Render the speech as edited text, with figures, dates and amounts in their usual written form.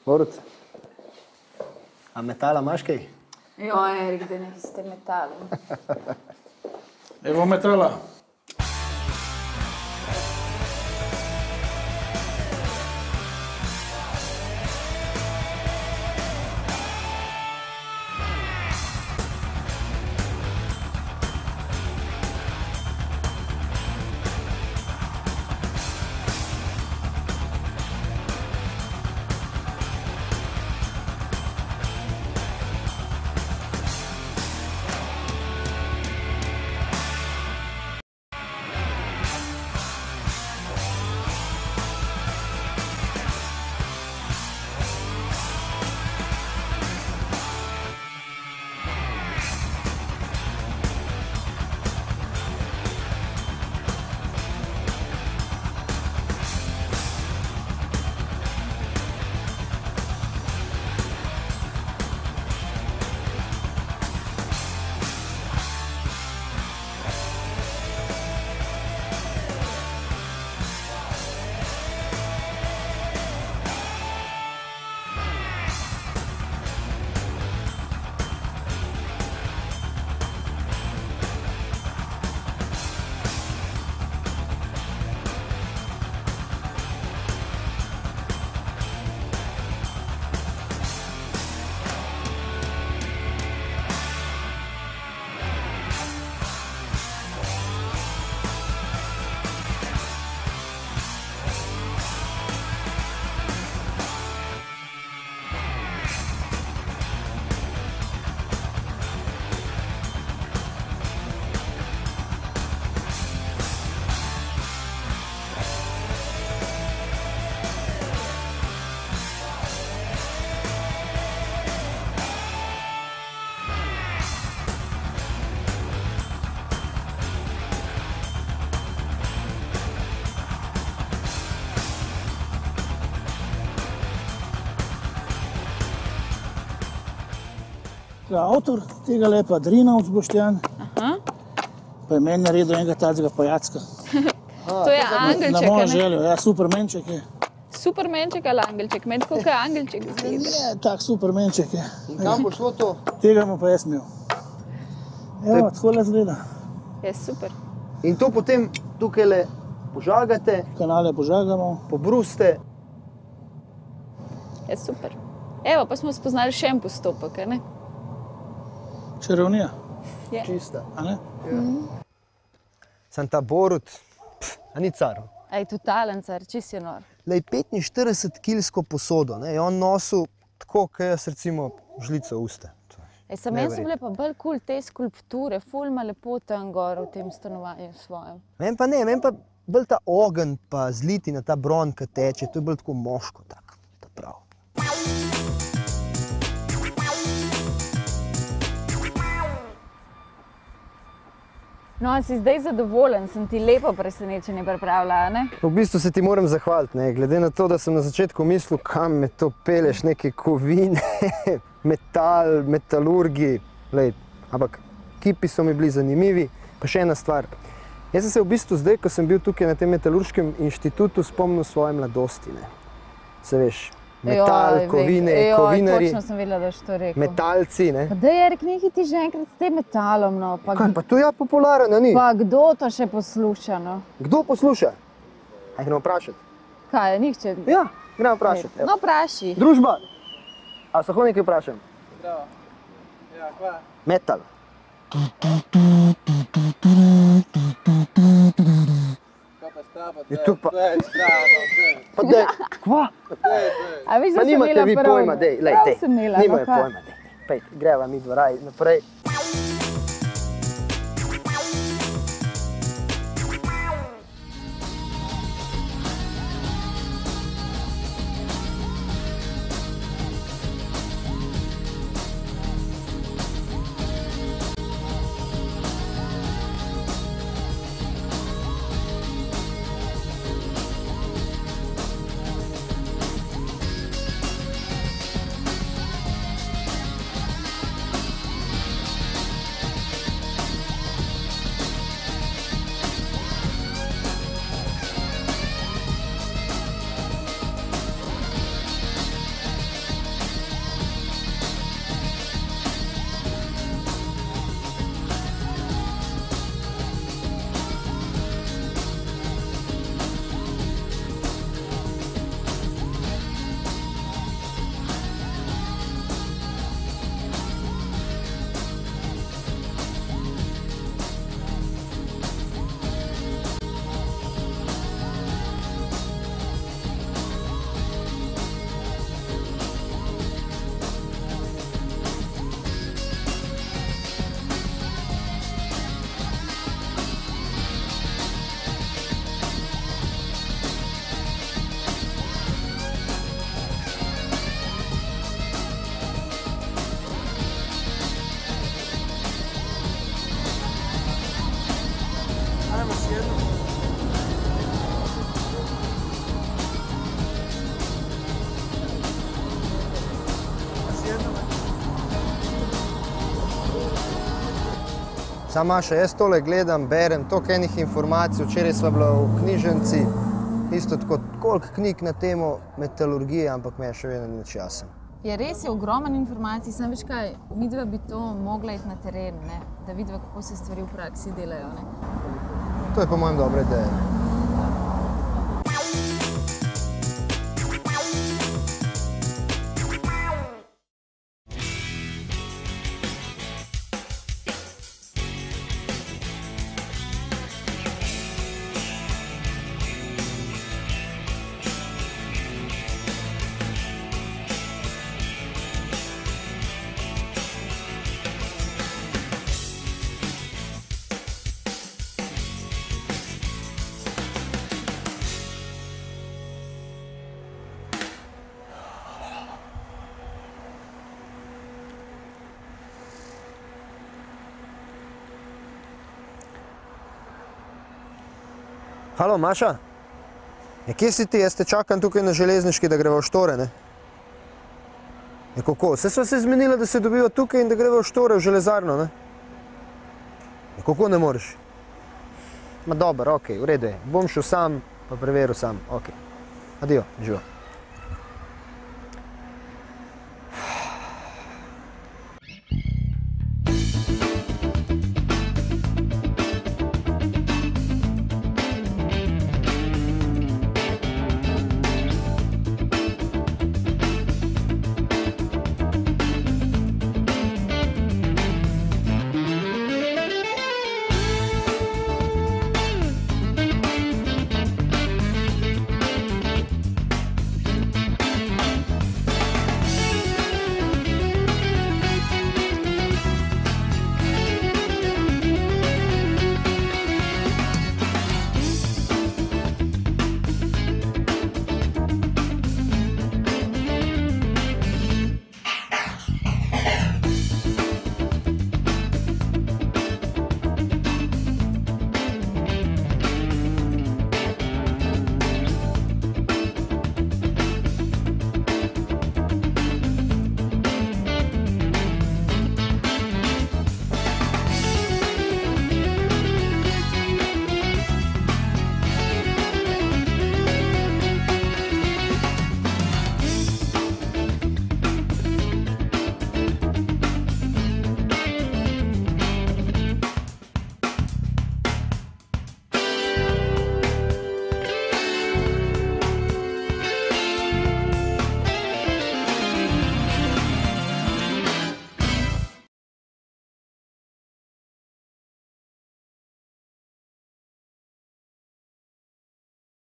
Borut, a metala imaš kaj? Jo, Erik, da nekaj ste metalom. Evo metala. Avtor tega lepa Drinovc Boštjan, pa je meni naredil enega tacega pajacka. To je angelček, na mojo željo, ja, supermenček je. Supermenček ali angelček? Meni tako je angelček zgleda. Je, tak supermenček je. In kam bo šlo to? Tega mu pa jaz imel. Evo, takole zgleda. Je super. In to potem tukajle požagate, Kanale požagamo. pobruste. Je super. Evo, pa smo spoznali še en postopek, ne? Čarovnija, Je. Čista. a ne? Sam ta Borut, a ni car. Ej, totalen car, čist je nor. Lej, 45-kilsko posodo, ne, je on nosil tako, kot jaz recimo žlico usta. Ej, sa meni so bile pa bolj kul te skulpture, ful ima lepo tam gor v tem stanovanju svojem. Meni pa ne, meni pa bolj ta ogenj pa zlitina, ta bron, ki teče, to je bolj tako moško tako, ta prav. No, si zdaj zadovoljen, sem ti lepo presenečenje pripravila, ne? V bistvu se ti moram zahvaliti, ne, glede na to, da sem na začetku mislil, kam me to peleš, neke kovine, metal, metalurgi, lej, ampak kipi so mi bili zanimivi. Pa še ena stvar, jaz sem se v bistvu zdaj, ko sem bil tukaj na tem metalurškem inštitutu, spomnil svoje mladosti, ne. Se veš, metal, kovine, kovinarji, točno sem vedela, da boš to rekel. metalci, ne. Pa daj, Erik, nekaj ti že enkrat s tem metalom, no. Pa, Kaj, pa to je popularen, a ni? pa kdo to še posluša, no? Kdo posluša? Aj, gremo vprašati. Kaj, nihče? Ja, gremo vprašati. No, vpraši. Družba, a se lahko nekaj vprašam? Zdravo. Ja, kva? Metal. Je to pa... Pa dej, kva? A veš, da Ma sem nimate imela vi prav? pojma, dej, lej, Prav dej. sem imela, no Nimajo kaj? pojma, dej. Pejte, greva mi dva raj naprej. Sama Maša, jaz tole gledam, berem, toliko enih informacij, včeraj sva bila v knjižnici, isto tako, koliko knjig na temo metalurgije, ampak me je še vedno nič jasen. Ja, res je ogromen informacij, sem veš kaj, midva bi to mogla iti na teren, ne? Da vidva, kako se stvari v praksi delajo. Ne? To je po mojem dobra ideja. Halo, Maša? Ja, kje si ti? Jaz te čakam tukaj na železniški, da greva v Štore, ne? Ja, kako? Vse sva se zmenila, da se dobiva tukaj in da greva v Štore, v železarno, ne? Ja, kako ne moreš? Ma dobro, okej, v redu je. Bom šel sam, pa preveril sam, okej. Adijo, živo.